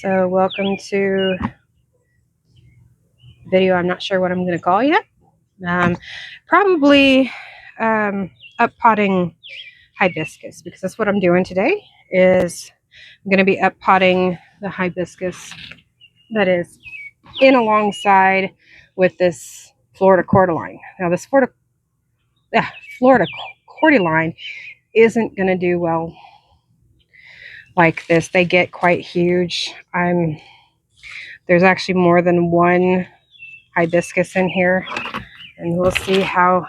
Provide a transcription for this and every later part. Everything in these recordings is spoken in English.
So welcome to video. I'm not sure what I'm going to call yet. Probably up potting hibiscus, because that's what I'm doing today. Is I'm going to be up potting the hibiscus that is in alongside with this Florida cordyline. Now this Florida cordyline isn't going to do well like this. They get quite huge. There's actually more than one hibiscus in here, and we'll see how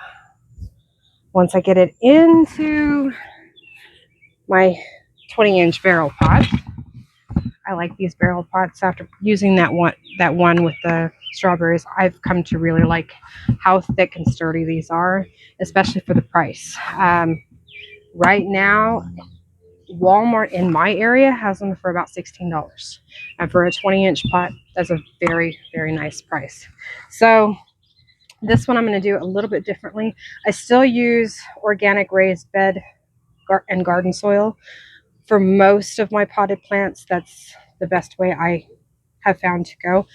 once I get it into my 20-inch barrel pot. I like these barrel pots. After using that one with the strawberries, I've come to really like how thick and sturdy these are, especially for the price. Right now, Walmart in my area has them for about $16, and for a 20-inch pot, that's a very, very nice price. So this one I'm going to do a little bit differently. I still use organic raised bed and garden soil for most of my potted plants. That's the best way I have found to go.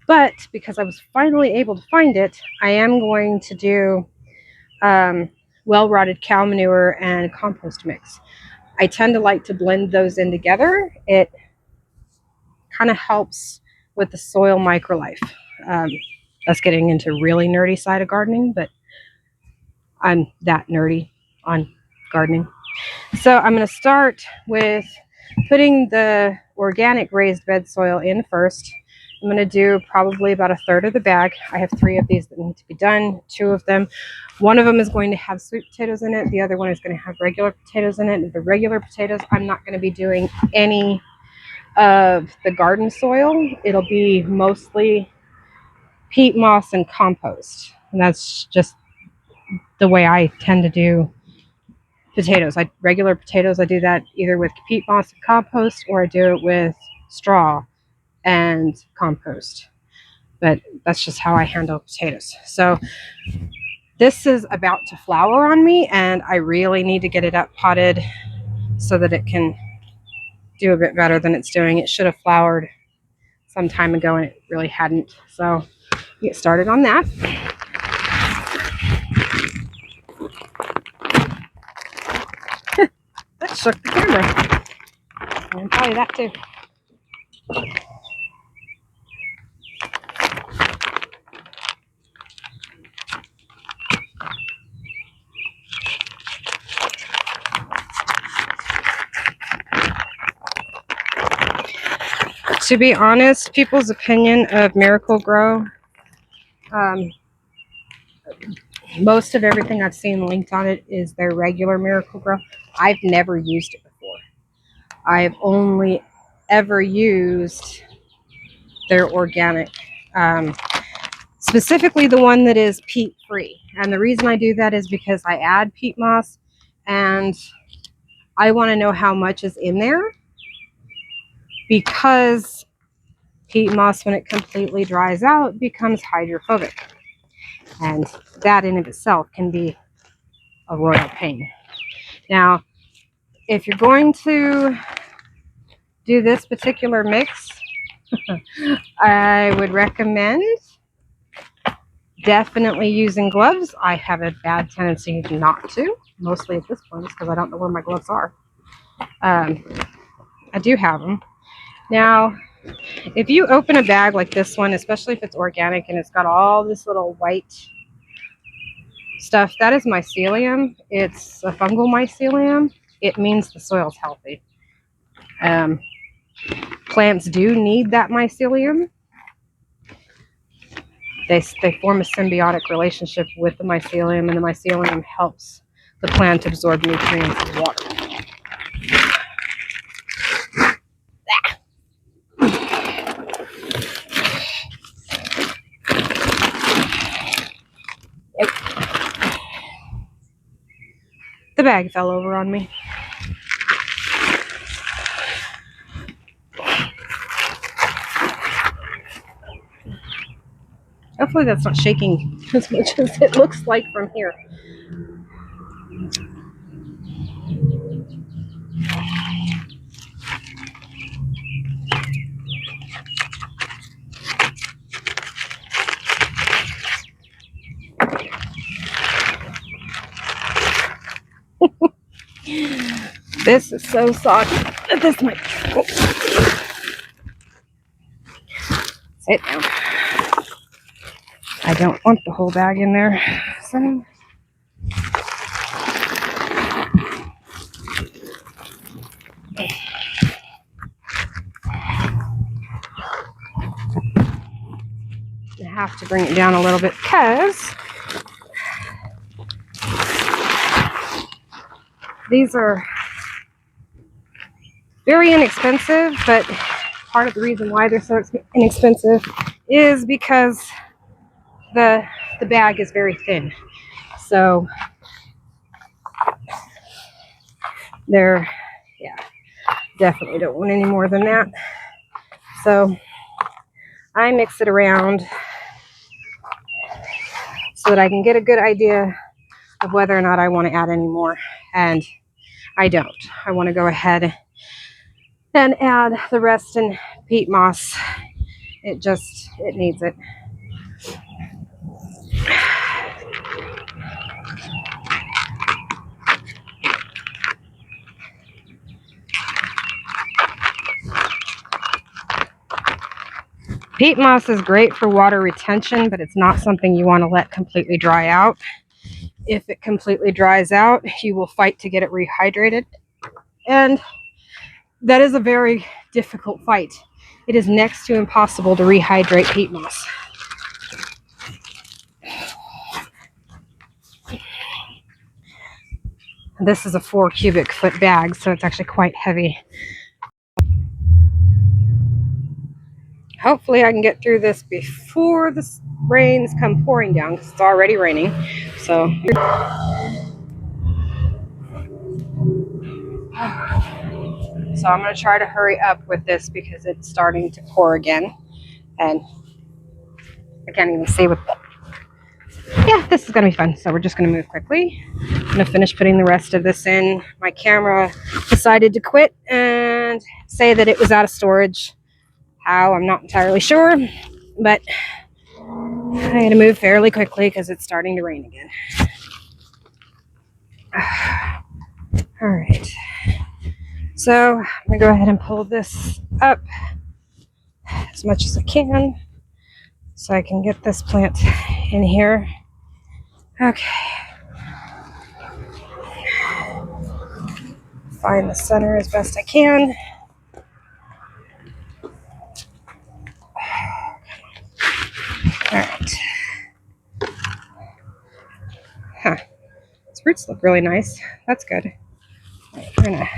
But because I was finally able to find it, I am going to do well-rotted cow manure and compost mix. I tend to like to blend those in together. It kind of helps with the soil microlife. That's getting into really nerdy side of gardening, but I'm that nerdy on gardening. So I'm going to start with putting the organic raised bed soil in first. I'm going to do probably about a third of the bag. I have 3 of these that need to be done. 2 of them. One of them is going to have sweet potatoes in it. The other one is going to have regular potatoes in it. And the regular potatoes, I'm not going to be doing any of the garden soil. It'll be mostly peat moss and compost. And that's just the way I tend to do potatoes. Regular potatoes, I do that either with peat moss and compost, or I do it with straw and compost. But that's just how I handle potatoes. So this is about to flower on me, and I really need to get it up potted so that it can do a bit better than it's doing. It should have flowered some time ago, and it really hadn't. So get started on that. That shook the camera. And probably that too. To be honest, people's opinion of Miracle-Gro, most of everything I've seen linked on it is their regular Miracle-Gro. I've never used it before. I've only ever used their organic, specifically the one that is peat free. And the reason I do that is because I add peat moss, and I want to know how much is in there, because peat moss, when it completely dries out, becomes hydrophobic. And that in of itself can be a royal pain. Now, if you're going to do this particular mix, I would recommend definitely using gloves. I have a bad tendency not to, mostly at this point, because I don't know where my gloves are. I do have them. Now, if you open a bag like this one, especially if it's organic and it's got all this little white stuff, that is mycelium. It's a fungal mycelium. It means the soil's healthy. Plants do need that mycelium. They form a symbiotic relationship with the mycelium, and the mycelium helps the plant absorb nutrients and water. Yep. The bag fell over on me. Hopefully that's not shaking as much as it looks like from here. This is so soggy that this might sit down. I don't want the whole bag in there. So I have to bring it down a little bit because these are very inexpensive, but part of the reason why they're so inexpensive is because the bag is very thin. So they're, yeah, definitely don't want any more than that. So I mix it around so that I can get a good idea of whether or not I want to add any more. And I don't. I want to go ahead and add the rest in peat moss. It needs it. Peat moss is great for water retention, but it's not something you want to let completely dry out. If it completely dries out, you will fight to get it rehydrated. And that is a very difficult fight. It is next to impossible to rehydrate peat moss. This is a 4 cubic foot bag, so it's actually quite heavy. Hopefully I can get through this before the rains come pouring down, because it's already raining. So I'm going to try to hurry up with this because it's starting to pour again. And I can't even see what... Yeah, this is going to be fun. So we're just going to move quickly. I'm going to finish putting the rest of this in. My camera decided to quit and say that it was out of storage. How, I'm not entirely sure. But I had to move fairly quickly because it's starting to rain again. All right. So I'm going to go ahead and pull this up as much as I can so I can get this plant in here. Okay. Find the center as best I can. All right. Huh. These roots look really nice. That's good. All right, we're going to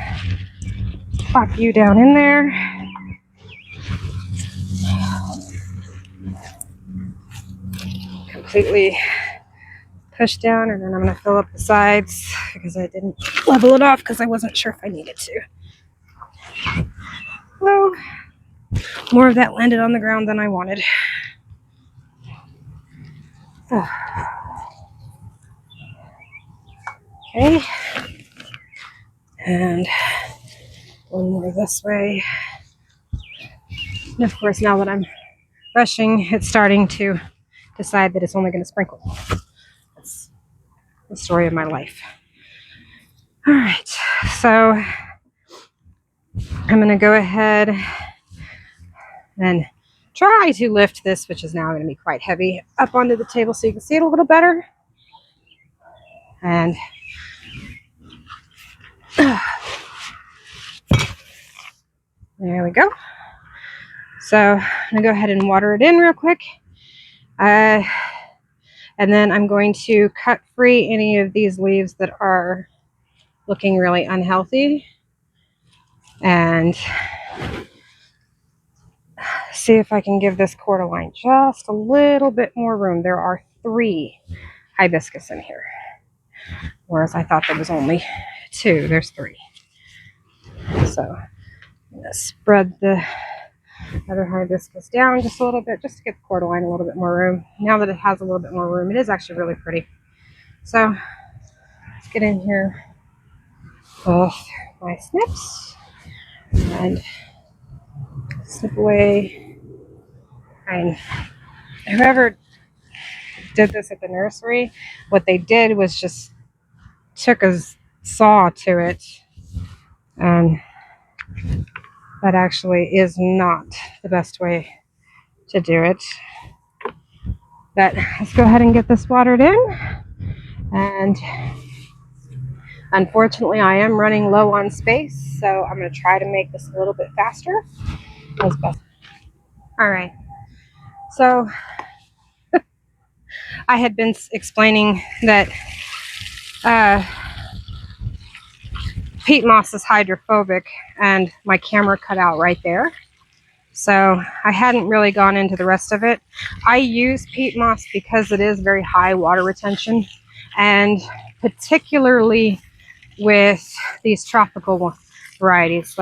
pop you down in there. Completely push down, and then I'm going to fill up the sides because I didn't level it off because I wasn't sure if I needed to. Well, more of that landed on the ground than I wanted. Oh. Okay. And one more this way. And of course, now that I'm rushing, it's starting to decide that it's only going to sprinkle. That's the story of my life. All right, so I'm going to go ahead and try to lift this, which is now going to be quite heavy, up onto the table so you can see it a little better. And there we go. So I'm going to go ahead and water it in real quick. And then I'm going to cut free any of these leaves that are looking really unhealthy. And see if I can give this cordyline just a little bit more room. There are 3 hibiscus in here, whereas I thought there was only 2. There's 3. So I'm going to spread the other hibiscus down just a little bit, just to give the cordyline a little bit more room. Now that it has a little bit more room, it is actually really pretty. So let's get in here with my snips and snip away. And whoever did this at the nursery, what they did was just took a saw to it And that actually is not the best way to do it. But let's go ahead and get this watered in. And unfortunately, I am running low on space, so I'm going to try to make this a little bit faster as best. All right. So I had been explaining that peat moss is hydrophobic, and my camera cut out right there. So I hadn't really gone into the rest of it. I use peat moss because it is very high water retention, and particularly with these tropical varieties.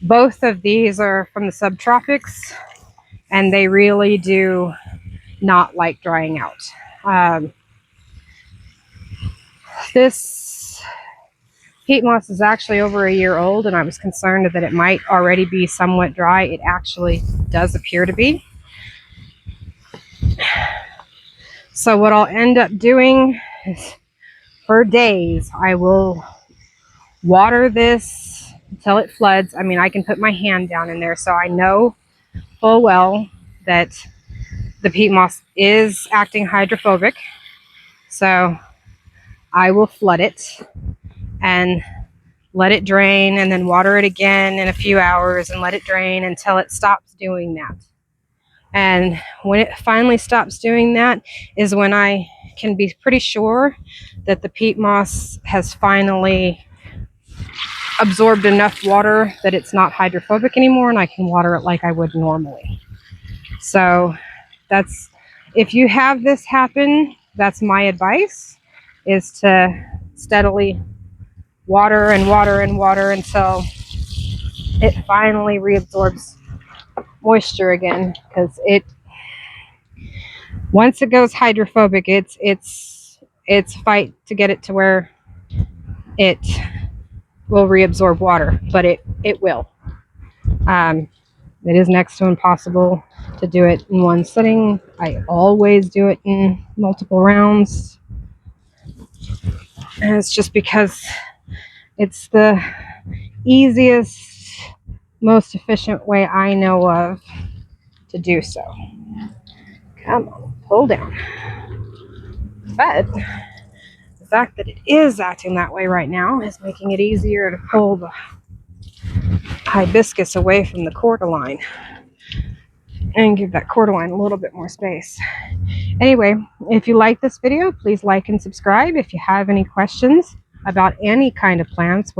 Both of these are from the subtropics, and they really do not like drying out. This peat moss is actually over a year old, and I was concerned that it might already be somewhat dry. It actually does appear to be. So what I'll end up doing is, for days, I will water this until it floods. I mean, I can put my hand down in there, so I know full well that the peat moss is acting hydrophobic. So I will flood it and let it drain, and then water it again in a few hours and let it drain until it stops doing that. And when it finally stops doing that is when I can be pretty sure that the peat moss has finally absorbed enough water that it's not hydrophobic anymore, and I can water it like I would normally. So that's, if you have this happen, that's my advice, is to steadily water and water and water until it finally reabsorbs moisture again, because once it goes hydrophobic, it's a fight to get it to where it will reabsorb water, but it will. It is next to impossible to do it in one sitting. I always do it in multiple rounds, and it's just because it's the easiest, most efficient way I know of to do so. Come on, pull down. But the fact that it is acting that way right now is making it easier to pull the hibiscus away from the cordyline and give that cordyline a little bit more space. Anyway, if you like this video, please like and subscribe. If you have any questions about any kind of plants,